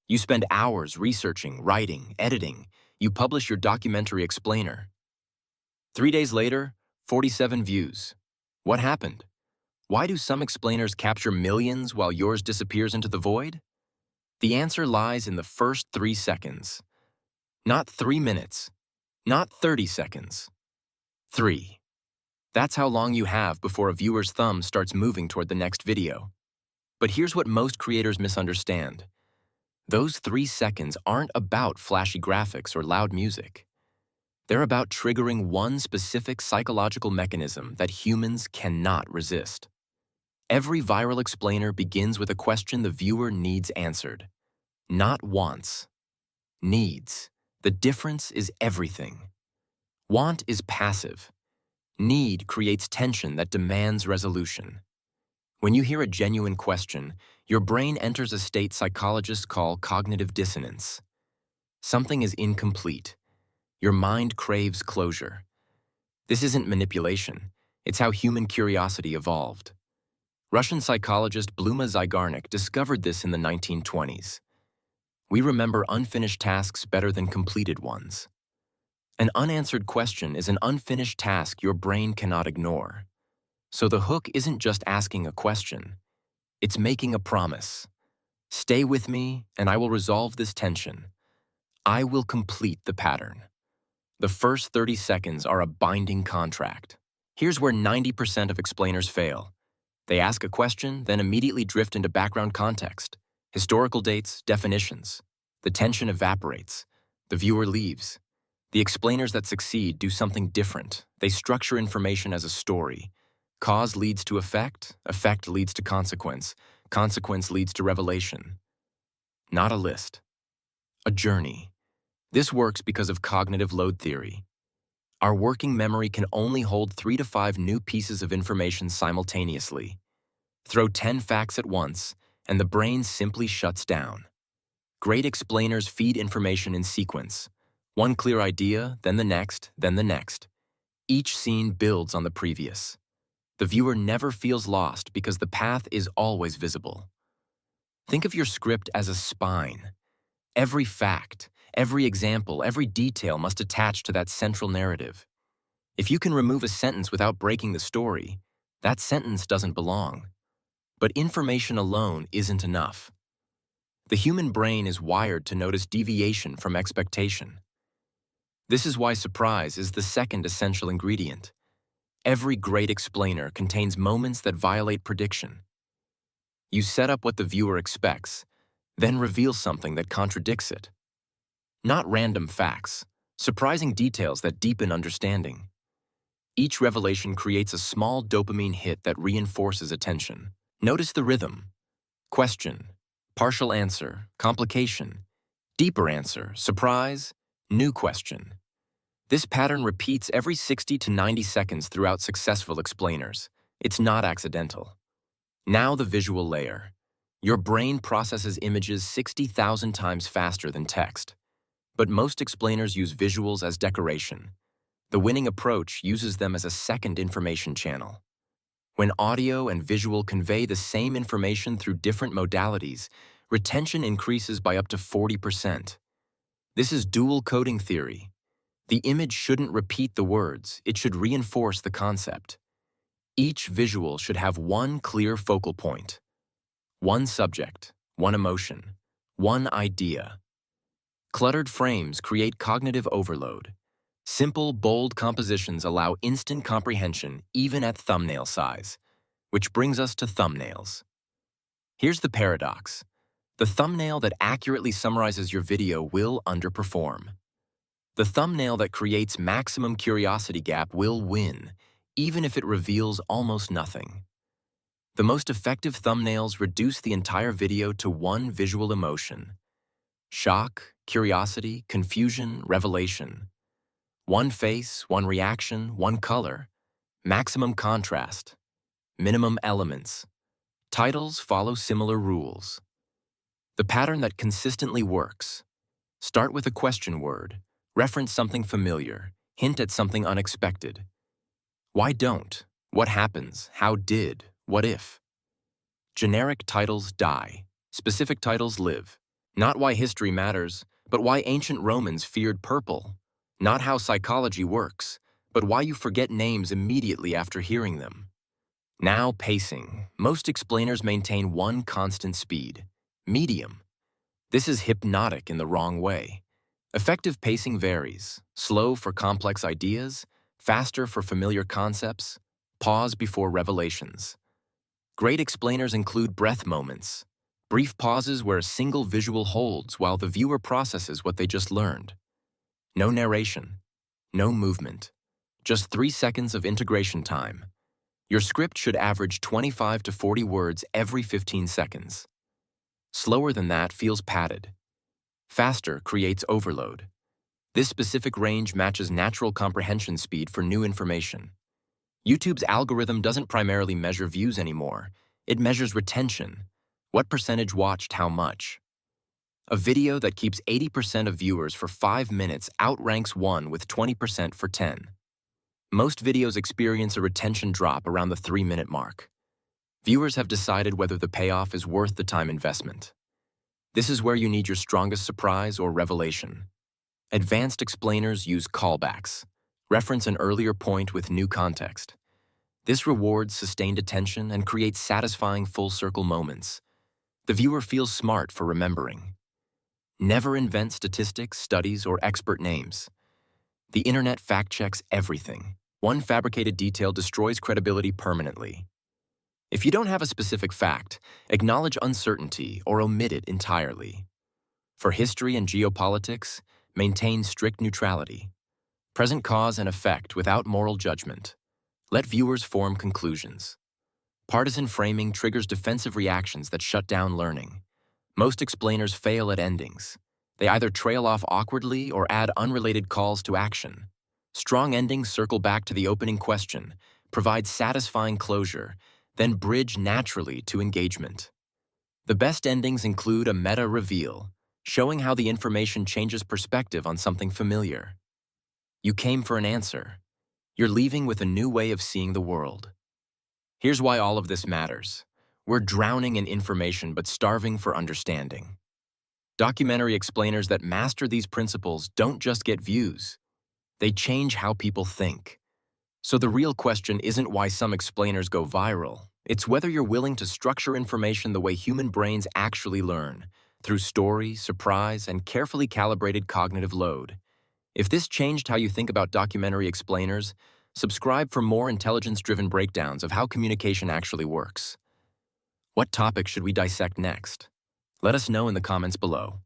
You spend hours researching, writing, editing. You publish your documentary explainer. 3 days later, 47 views. What happened? Why do some explainers capture millions while yours disappears into the void? The answer lies in the first 3 seconds. Not 3 minutes. Not 30 seconds. 3. That's how long you have before a viewer's thumb starts moving toward the next video. But here's what most creators misunderstand. Those 3 seconds aren't about flashy graphics or loud music. They're about triggering one specific psychological mechanism that humans cannot resist. Every viral explainer begins with a question the viewer needs answered. Not wants. Needs. The difference is everything. Want is passive. Need creates tension that demands resolution. When you hear a genuine question, your brain enters a state psychologists call cognitive dissonance. Something is incomplete. Your mind craves closure. This isn't manipulation. It's how human curiosity evolved. Russian psychologist Bluma Zeigarnik discovered this in the 1920s. We remember unfinished tasks better than completed ones. An unanswered question is an unfinished task your brain cannot ignore. So the hook isn't just asking a question. It's making a promise. Stay with me, and I will resolve this tension. I will complete the pattern. The first 30 seconds are a binding contract. Here's where 90% of explainers fail. They ask a question, then immediately drift into background context, historical dates, definitions. The tension evaporates. The viewer leaves. The explainers that succeed do something different. They structure information as a story. Cause leads to effect, effect leads to consequence, consequence leads to revelation. Not a list. A journey. This works because of cognitive load theory. Our working memory can only hold 3 to 5 new pieces of information simultaneously. Throw 10 facts at once, and the brain simply shuts down. Great explainers feed information in sequence. One clear idea, then the next, then the next. Each scene builds on the previous. The viewer never feels lost because the path is always visible. Think of your script as a spine. Every fact, every example, every detail must attach to that central narrative. If you can remove a sentence without breaking the story, that sentence doesn't belong. But information alone isn't enough. The human brain is wired to notice deviation from expectation. This is why surprise is the second essential ingredient. Every great explainer contains moments that violate prediction. You set up what the viewer expects, then reveal something that contradicts it. Not random facts, surprising details that deepen understanding. Each revelation creates a small dopamine hit that reinforces attention. Notice the rhythm. Question, partial answer, complication, deeper answer, surprise, new question. This pattern repeats every 60 to 90 seconds throughout successful explainers. It's not accidental. Now the visual layer. Your brain processes images 60,000 times faster than text. But most explainers use visuals as decoration. The winning approach uses them as a second information channel. When audio and visual convey the same information through different modalities, retention increases by up to 40%. This is dual coding theory. The image shouldn't repeat the words, it should reinforce the concept. Each visual should have one clear focal point. One subject, one emotion, one idea. Cluttered frames create cognitive overload. Simple, bold compositions allow instant comprehension even at thumbnail size, which brings us to thumbnails. Here's the paradox. The thumbnail that accurately summarizes your video will underperform. The thumbnail that creates maximum curiosity gap will win, even if it reveals almost nothing. The most effective thumbnails reduce the entire video to one visual emotion. Shock, curiosity, confusion, revelation. One face, one reaction, one color. Maximum contrast. Minimum elements. Titles follow similar rules. The pattern that consistently works. Start with a question word. Reference something familiar. Hint at something unexpected. Why don't? What happens? How did? What if? Generic titles die. Specific titles live. Not why history matters, but why ancient Romans feared purple. Not how psychology works, but why you forget names immediately after hearing them. Now, pacing. Most explainers maintain one constant speed, medium. This is hypnotic in the wrong way. Effective pacing varies, slow for complex ideas, faster for familiar concepts, pause before revelations. Great explainers include breath moments, brief pauses where a single visual holds while the viewer processes what they just learned. No narration, no movement, just 3 seconds of integration time. Your script should average 25 to 40 words every 15 seconds. Slower than that feels padded. Faster creates overload. This specific range matches natural comprehension speed for new information. YouTube's algorithm doesn't primarily measure views anymore. It measures retention. What percentage watched how much? A video that keeps 80% of viewers for 5 minutes outranks one with 20% for 10. Most videos experience a retention drop around the 3-minute mark. Viewers have decided whether the payoff is worth the time investment. This is where you need your strongest surprise or revelation. Advanced explainers use callbacks. Reference an earlier point with new context. This rewards sustained attention and creates satisfying full-circle moments. The viewer feels smart for remembering. Never invent statistics, studies, or expert names. The internet fact-checks everything. One fabricated detail destroys credibility permanently. If you don't have a specific fact, acknowledge uncertainty or omit it entirely. For history and geopolitics, maintain strict neutrality. Present cause and effect without moral judgment. Let viewers form conclusions. Partisan framing triggers defensive reactions that shut down learning. Most explainers fail at endings. They either trail off awkwardly or add unrelated calls to action. Strong endings circle back to the opening question, provide satisfying closure, then bridge naturally to engagement. The best endings include a meta reveal, showing how the information changes perspective on something familiar. You came for an answer. You're leaving with a new way of seeing the world. Here's why all of this matters. We're drowning in information but starving for understanding. Documentary explainers that master these principles don't just get views. They change how people think. So the real question isn't why some explainers go viral. It's whether you're willing to structure information the way human brains actually learn, through story, surprise, and carefully calibrated cognitive load. If this changed how you think about documentary explainers, subscribe for more intelligence-driven breakdowns of how communication actually works. What topic should we dissect next? Let us know in the comments below.